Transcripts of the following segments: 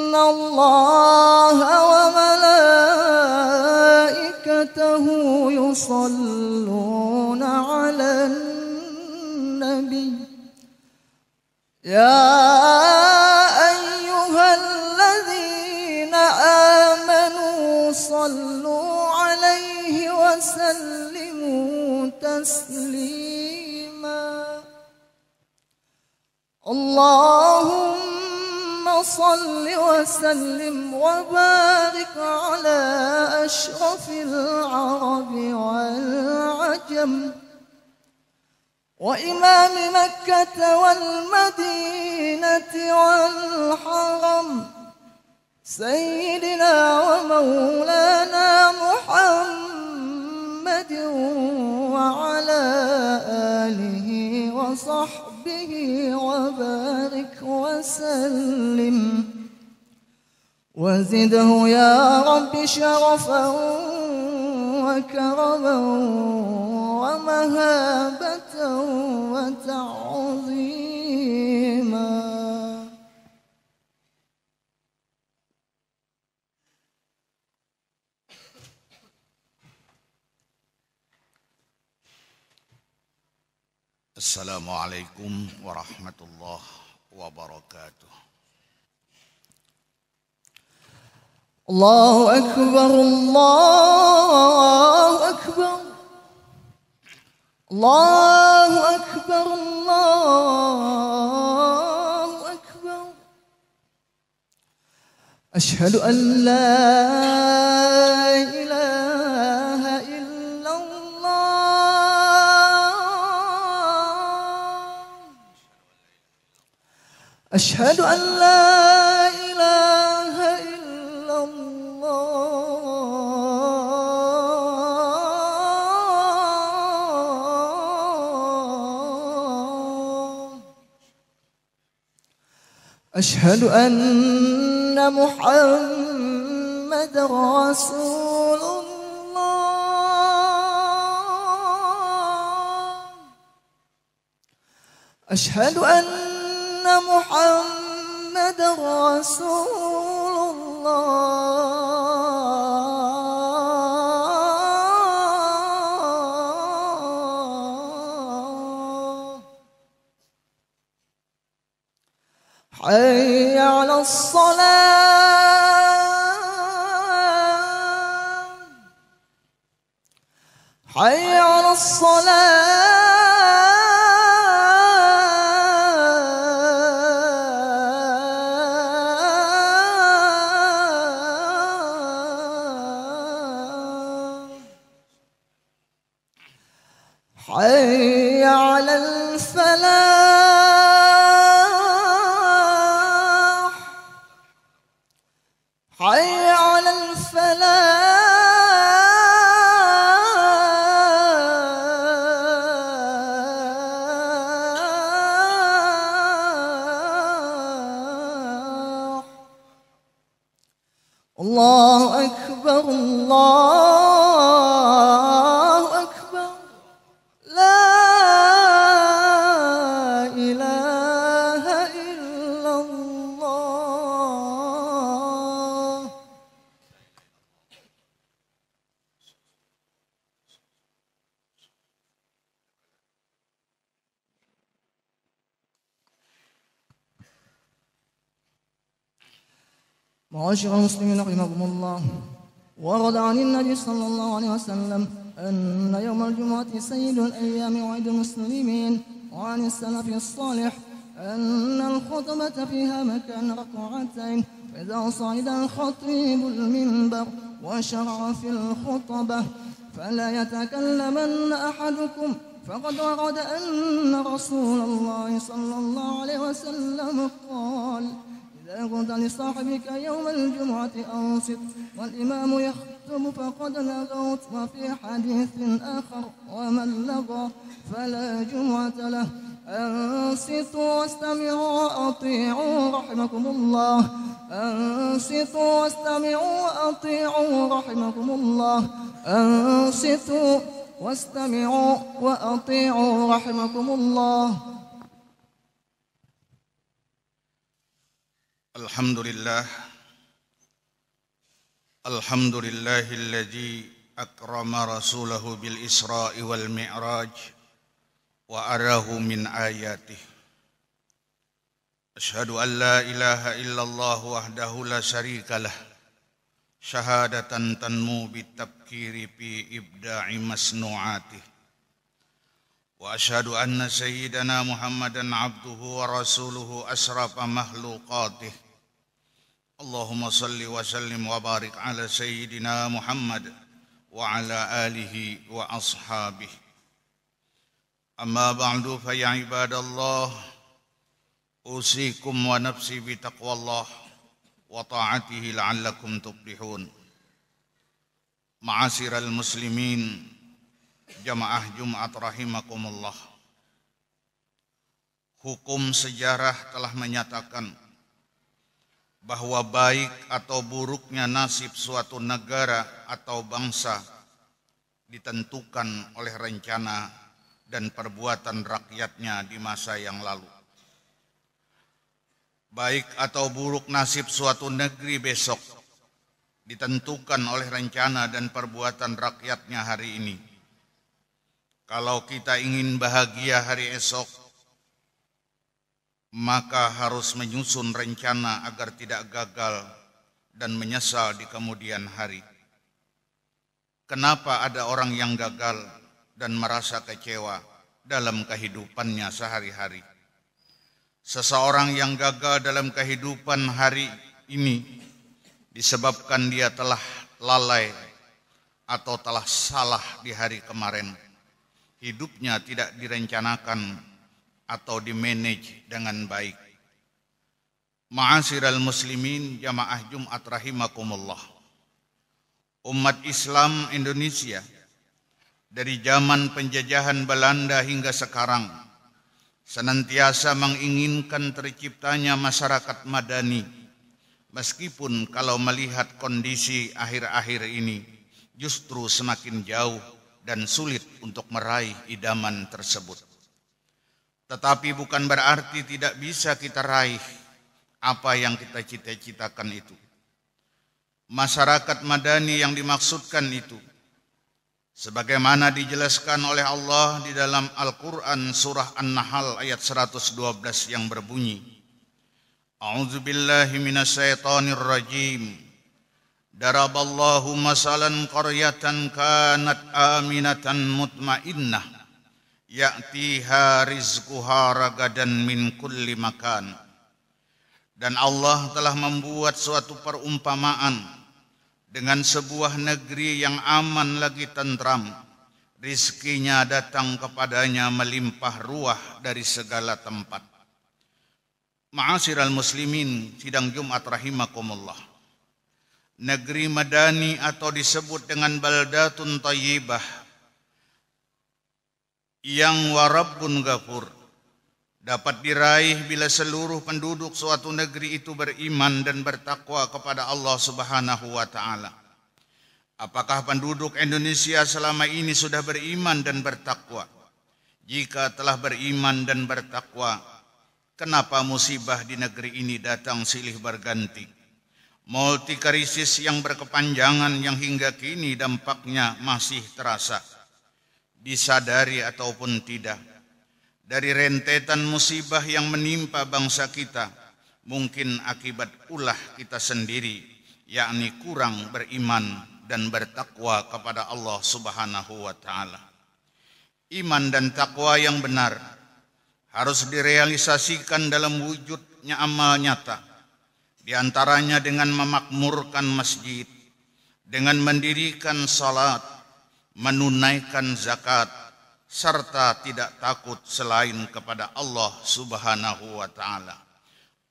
إن الله وملائكته يصلون على النبي يا أيها الذين آمنوا صلوا عليه وسلموا تسليما اللهم صل وسلم وبارك على أشرف العرب والعجم وإمام مكة والمدينة والحرم سيدنا ومولانا محمد وعلى آله وصحبه وبارك وسلم وزده يا رب شرفا وكرما ومهابة وتعظيما. Assalamualaikum warahmatullahi wabarakatuh. Allahu akbar, Allahu akbar, Allahu akbar, Allahu akbar. Ashhadu an la ilaha illallah. Ashhadu an la ilaha illallah. أشهد أن محمد رسول الله. أشهد أن محمد رسول الله. حي على الصلاة، حي على الصلاة، حي على الفلاح، حي على الفلاح. الله أكبر، الله أكبر، لا إله إلا الله. معاشر المسلمين رحمكم الله، ورد عن النبي صلى الله عليه وسلم أن يوم الجمعة سيد الأيام وعيد المسلمين، وعن السلف الصالح أن الخطبة فيها مكان ركعتين، فإذا صعد الخطيب المنبر وشرع في الخطبة فلا يتكلمن أحدكم، فقد ورد أن رسول الله صلى الله عليه وسلم قال: إذا قلت لصاحبك يوم الجمعة أنصت والإمام يخطب فقد لغوت. وفي حديث آخر: ومن لغى فلا جمعة له. أنصتوا واستمعوا وأطيعوا رحمكم الله. أنصتوا واستمعوا وأطيعوا رحمكم الله. أنصتوا واستمعوا وأطيعوا رحمكم الله. Alhamdulillah. Alhamdulillahilladzi akrama rasulahu bil Isra'i wal Mi'raj wa arahu min ayatih. Asyhadu an la ilaha illallah wahdahu la syarikalah. Syahadatan tanmu bitabkiri fi ibda'i masnu'atih. Wa asyhadu anna sayyidana Muhammadan abduhu wa rasuluhu asrafa makhluqatih. Allahumma salli wa sallim wa barik ala sayyidina Muhammad wa ala alihi wa ashabih. Amma ba'du fa ya ibadallah, usikum wa nafsi bi taqwallah wa ta'atihi la'allakum tuflihun. Ma'asyiral muslimin, jamaah Jumat rahimakumullah. Hukum sejarah telah menyatakan bahwa baik atau buruknya nasib suatu negara atau bangsa ditentukan oleh rencana dan perbuatan rakyatnya di masa yang lalu. Baik atau buruk nasib suatu negeri besok ditentukan oleh rencana dan perbuatan rakyatnya hari ini. Kalau kita ingin bahagia hari esok, maka harus menyusun rencana agar tidak gagal dan menyesal di kemudian hari. Kenapa ada orang yang gagal dan merasa kecewa dalam kehidupannya sehari-hari? Seseorang yang gagal dalam kehidupan hari ini disebabkan dia telah lalai atau telah salah di hari kemarin. Hidupnya tidak direncanakan atau dimanage dengan baik. Ma'asyiral muslimin, jamaah Jumat rahimakumullah. Umat Islam Indonesia dari zaman penjajahan Belanda hingga sekarang senantiasa menginginkan terciptanya masyarakat madani, meskipun kalau melihat kondisi akhir-akhir ini justru semakin jauh dan sulit untuk meraih idaman tersebut. Tetapi bukan berarti tidak bisa kita raih apa yang kita cita-citakan itu. Masyarakat madani yang dimaksudkan itu, sebagaimana dijelaskan oleh Allah di dalam Al-Quran surah An-Nahl ayat 112 yang berbunyi, A'udzubillahi minasyaitonir rajim. Daraballahu masalan qaryatan kanat aminatan mutmainnah ya'tiha rizquha ragadan min kulli makan. Dan Allah telah membuat suatu perumpamaan dengan sebuah negeri yang aman lagi tentram, rizkinya datang kepadanya melimpah ruah dari segala tempat. Ma'asyiral muslimin, sidang Jumat rahimakumullah. Negeri madani atau disebut dengan baldatun thayyibah yang warabbun ghafur dapat diraih bila seluruh penduduk suatu negeri itu beriman dan bertakwa kepada Allah Subhanahu wa taala. Apakah penduduk Indonesia selama ini sudah beriman dan bertakwa? Jika telah beriman dan bertakwa, kenapa musibah di negeri ini datang silih berganti? Multikrisis yang berkepanjangan yang hingga kini dampaknya masih terasa, disadari ataupun tidak. Dari rentetan musibah yang menimpa bangsa kita, mungkin akibat ulah kita sendiri, yakni kurang beriman dan bertakwa kepada Allah Subhanahu wa taala. Iman dan takwa yang benar harus direalisasikan dalam wujudnya amal nyata. Di antaranya dengan memakmurkan masjid, dengan mendirikan salat, menunaikan zakat, serta tidak takut selain kepada Allah Subhanahu wa taala.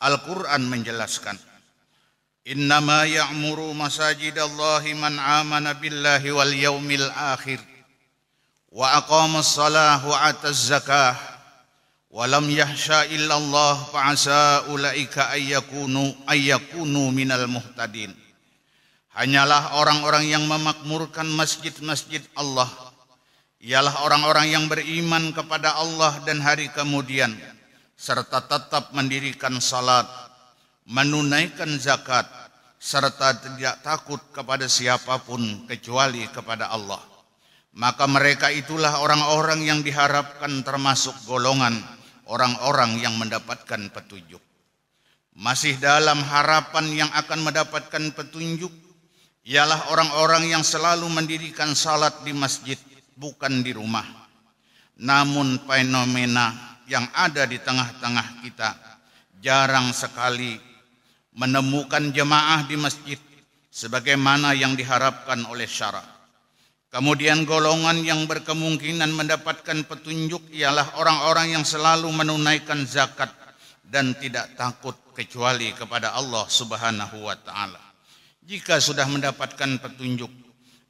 Al-Quran menjelaskan, Innama ya'muru masajidallahi man amana billahi wal yaumil akhir wa aqamas salah wa ataz zakah walam yahsha illallah fa'asa ulaika ayyakunu minal muhtadin. Hanyalah orang-orang yang memakmurkan masjid-masjid Allah, ialah orang-orang yang beriman kepada Allah dan hari kemudian, serta tetap mendirikan salat, menunaikan zakat, serta tidak takut kepada siapapun kecuali kepada Allah. Maka mereka itulah orang-orang yang diharapkan termasuk golongan orang-orang yang mendapatkan petunjuk. Masih dalam harapan yang akan mendapatkan petunjuk ialah orang-orang yang selalu mendirikan salat di masjid, bukan di rumah. Namun fenomena yang ada di tengah-tengah kita, jarang sekali menemukan jemaah di masjid sebagaimana yang diharapkan oleh syara. Kemudian golongan yang berkemungkinan mendapatkan petunjuk ialah orang-orang yang selalu menunaikan zakat dan tidak takut kecuali kepada Allah Subhanahu wa taala. Jika sudah mendapatkan petunjuk,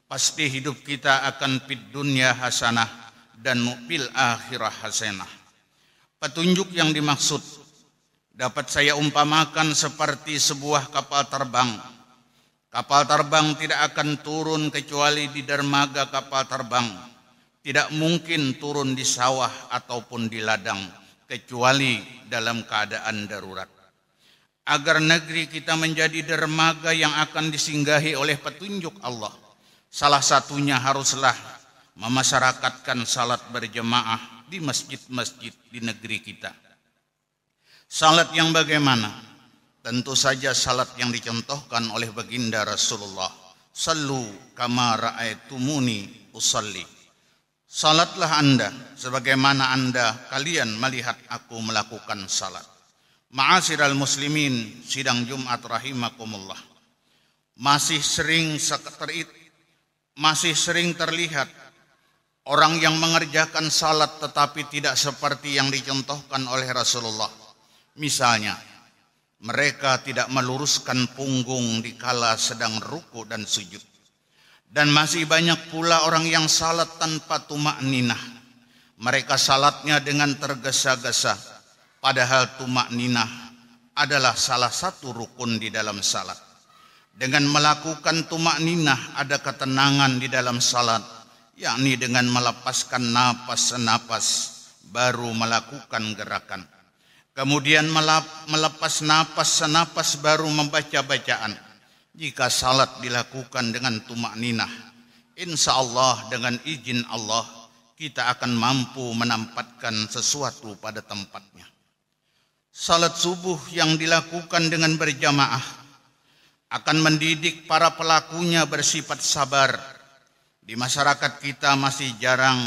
pasti hidup kita akan fid dunya hasanah dan fil akhirah hasanah. Petunjuk yang dimaksud dapat saya umpamakan seperti sebuah kapal terbang. Kapal terbang tidak akan turun kecuali di dermaga kapal terbang. Tidak mungkin turun di sawah ataupun di ladang kecuali dalam keadaan darurat. Agar negeri kita menjadi dermaga yang akan disinggahi oleh petunjuk Allah, salah satunya haruslah memasyarakatkan salat berjemaah di masjid-masjid di negeri kita. Salat yang bagaimana? Tentu saja salat yang dicontohkan oleh baginda Rasulullah. Sallu kama ra'aitumuni usalli. Salatlah Anda sebagaimana kalian melihat aku melakukan salat. Ma'asyiral muslimin, sidang Jumat rahimakumullah. Masih sering terlihat orang yang mengerjakan salat tetapi tidak seperti yang dicontohkan oleh Rasulullah. Misalnya, mereka tidak meluruskan punggung dikala sedang ruku dan sujud. Dan masih banyak pula orang yang salat tanpa tumakninah. Mereka salatnya dengan tergesa-gesa, padahal tumakninah adalah salah satu rukun di dalam salat. Dengan melakukan tumakninah ada ketenangan di dalam salat, yakni dengan melepaskan napas-napas baru melakukan gerakan. Kemudian melepas napas-napas baru membaca bacaan. Jika salat dilakukan dengan tumakninah, insya Allah dengan izin Allah kita akan mampu menempatkan sesuatu pada tempatnya. Salat subuh yang dilakukan dengan berjamaah akan mendidik para pelakunya bersifat sabar. Di masyarakat kita masih jarang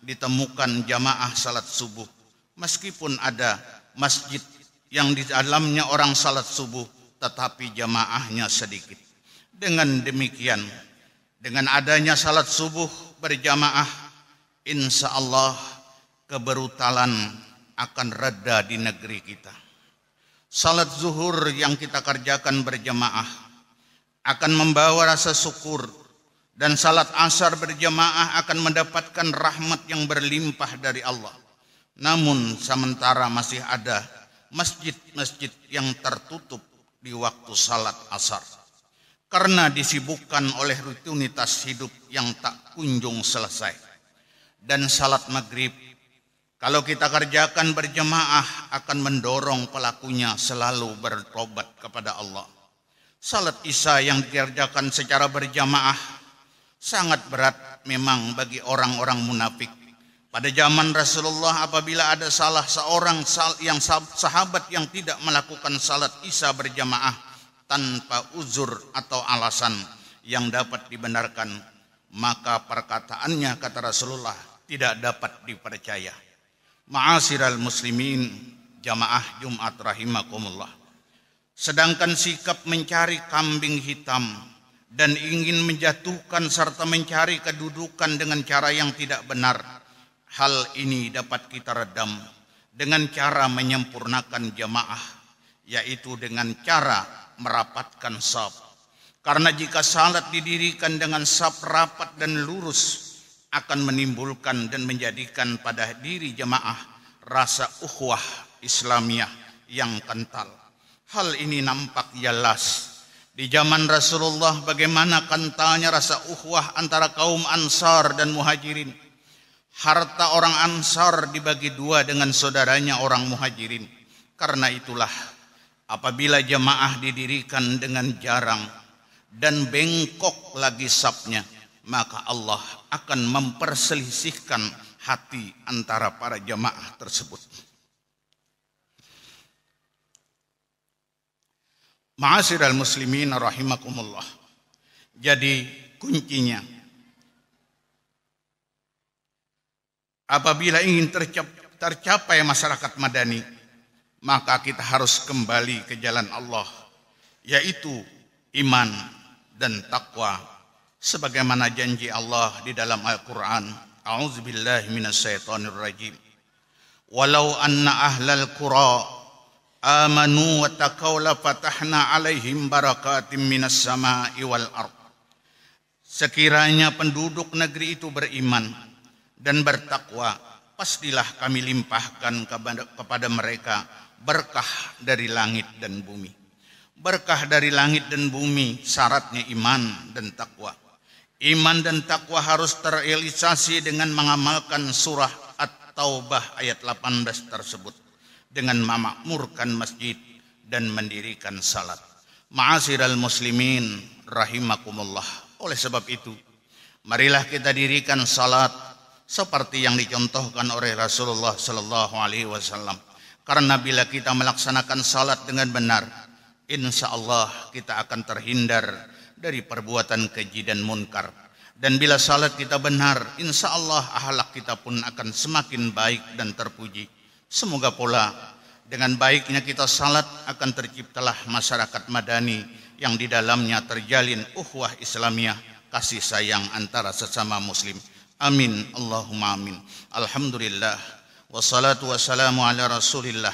ditemukan jamaah salat subuh, meskipun ada masjid yang di dalamnya orang salat subuh tetapi jamaahnya sedikit. Dengan demikian, dengan adanya salat subuh berjamaah, insya Allah keberutalan akan reda di negeri kita. Salat zuhur yang kita kerjakan berjamaah akan membawa rasa syukur, dan salat asar berjamaah akan mendapatkan rahmat yang berlimpah dari Allah. Namun sementara masih ada masjid-masjid yang tertutup di waktu salat asar karena disibukkan oleh rutinitas hidup yang tak kunjung selesai. Dan salat maghrib kalau kita kerjakan berjamaah akan mendorong pelakunya selalu bertobat kepada Allah. Salat isya yang dikerjakan secara berjamaah sangat berat memang bagi orang-orang munafik. Pada zaman Rasulullah apabila ada salah seorang sahabat yang tidak melakukan salat isya berjamaah tanpa uzur atau alasan yang dapat dibenarkan, maka perkataannya, kata Rasulullah, tidak dapat dipercaya. Ma'asyiral muslimin, jamaah Jumat rahimakumullah. Sedangkan sikap mencari kambing hitam dan ingin menjatuhkan serta mencari kedudukan dengan cara yang tidak benar, hal ini dapat kita redam dengan cara menyempurnakan jamaah, yaitu dengan cara merapatkan shaf. Karena jika salat didirikan dengan shaf rapat dan lurus, akan menimbulkan dan menjadikan pada diri jamaah rasa ukhuwah Islamiyah yang kental. Hal ini nampak jelas di zaman Rasulullah bagaimana kentalnya rasa ukhuwah antara kaum Ansar dan Muhajirin. Harta orang Ansar dibagi dua dengan saudaranya orang Muhajirin. Karena itulah Apabila jamaah didirikan dengan jarang dan bengkok lagi safnya, maka Allah akan memperselisihkan hati antara para jamaah tersebut. Ma'asyiral muslimin rahimakumullah. Jadi kuncinya, apabila ingin tercapai masyarakat madani, maka kita harus kembali ke jalan Allah, yaitu iman dan takwa, sebagaimana janji Allah di dalam Al-Quran. A'udzubillahi minasyaitonirrajim. Walau anna ahlal qura amanu wa taqaw la fatahna alaihim barakatim minas sama'i wal ard. Sekiranya penduduk negeri itu beriman dan bertakwa, pastilah kami limpahkan kepada mereka berkah dari langit dan bumi. Berkah dari langit dan bumi syaratnya iman dan takwa. Iman dan takwa harus terrealisasi dengan mengamalkan surah At-Taubah ayat 18 tersebut, dengan memakmurkan masjid dan mendirikan salat. Ma'asyiral muslimin rahimakumullah. Oleh sebab itu, marilah kita dirikan salat seperti yang dicontohkan oleh Rasulullah sallallahu alaihi wasallam. Karena bila kita melaksanakan salat dengan benar, insya Allah kita akan terhindar dari perbuatan keji dan munkar. Dan bila salat kita benar, insya Allah akhlak kita pun akan semakin baik dan terpuji. Semoga pula dengan baiknya kita salat akan terciptalah masyarakat madani yang di dalamnya terjalin ukhuwah Islamiyah, kasih sayang antara sesama muslim. Amin, Allahumma amin. Alhamdulillah, wassalatu wassalamu ala rasulillah,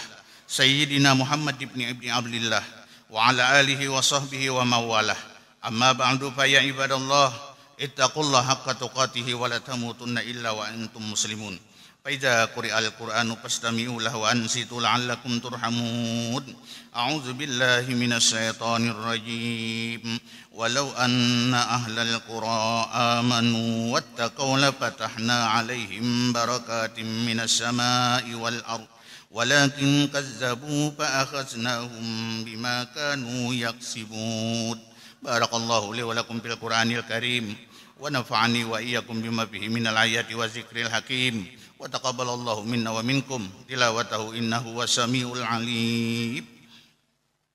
Sayyidina Muhammad ibni Abdillah, wa ala alihi wa sahbihi wa mawalah. Amma ba'du fa ya ibadallah, ittaqullaha haqqa tuqatihi wa la tamutunna illa wa antum muslimun. Fa idza quri'al qur'anu fastami'u lahu wa ansitu la'allakum turhamun. A'udzu billahi minasy syaithanir rajim. Walau anna ahlal qura amanu wattaqaw la fatahna 'alaihim barakatim minas sama'i wal ard. Walakin kazzabu fa akhaznahum bima kanu yaksibun. Barakallahu li wa lakum fil Qur'anil Karim wa nafa'ani wa iyyakum bima fihi minal ayati wa zikril hakim wa taqabbalallahu minna wa minkum tilawatahu innahu wasamiul alim.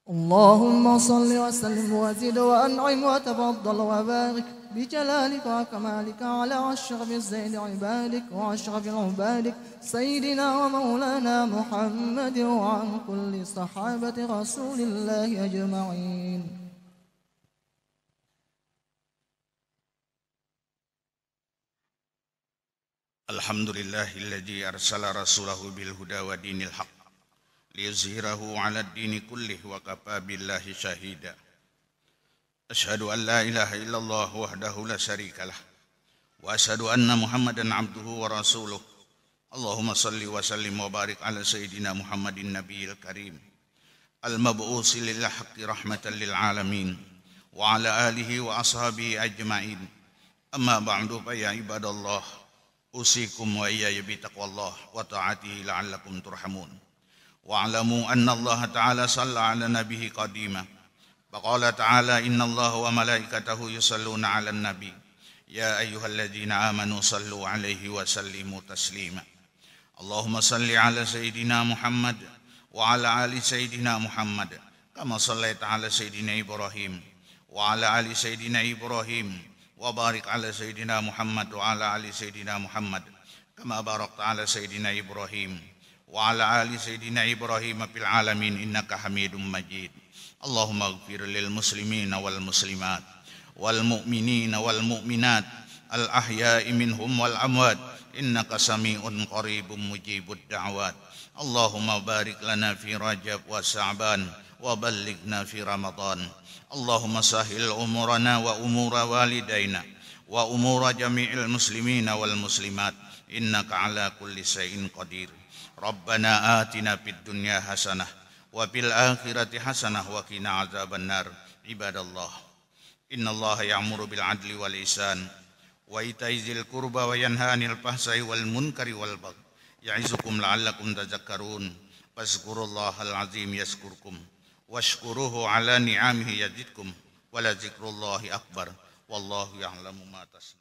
اللهم صل وسلم وزد وأنعم وتفضل وبارك بجلالك وكمالك على أشرف الزين عبادك وأشرف عبادك سيدنا ومولانا محمد وعن كل صحابة رسول الله أجمعين. Alhamdulillahilladzi arsala rasulahu bil huda wa dinil haq liyuzhirahu 'ala ad-dini kullih wa kafa billahi shahida. Asyhadu an la ilaha illallah wahdahu la syarikalah wa asyhadu anna Muhammadan 'abduhu wa rasuluh. Allahumma salli wa sallim wa barik ala sayyidina Muhammadin nabiyil karim al-mab'usi lil haqqi rahmatan lil alamin wa ala alihi wa ashabihi ajma'in. Amma ba'du fa ya ibadallah, usikum wa iyaya bi taqwallah wa ta'atihi la'allakum turhamun. Wa'lamu anna Allah ta'ala shalla 'ala nabiyhi qadima. Faqala ta'ala inna Allah wa malaikatahu yusalluna 'alan nabi. Ya ayyuhalladzina amanu sallu 'alaihi wa sallimu taslima. Allahumma salli 'ala sayyidina Muhammad wa 'ala ali sayyidina Muhammad kama shallaita 'ala sayyidina Ibrahim wa 'ala ali sayyidina Ibrahim wa barik 'ala sayyidina Muhammad wa 'ala ali sayyidina Muhammad kama barakta 'ala sayyidina Ibrahim wa 'ala ali sayyidina Ibrahim fil alamin innaka Hamidum Majid. Allahumma ighfir lil muslimina wal muslimat wal mu'minina wal mu'minat al ahya'i minhum wal amwat innaka sami'un qaribun mujibud da'wat. Allahumma barik lana fi Rajab wa Sha'ban wa ballighna fi Ramadan. Allahumma sahil umurana wa umura walidaina wa umura jami'il muslimina wal muslimat innaka ala kulli syai'in qadir. Rabbana atina fid dunya hasanah wa fil akhirati hasanah wa qina azabannar. Ibadallah, innallaha ya'muru bil adli wal ihsan wa ita'i dzil qurba wa yanha 'anil fahsai wal munkari wal baghi ya'izukum la'allakum tadhakkarun. Fazkurallahal azim yazkurkum washkuruhu ala ni'amihi yazidkum wa la zikrullahi akbar wallahu ya'lamu ma tasna'un.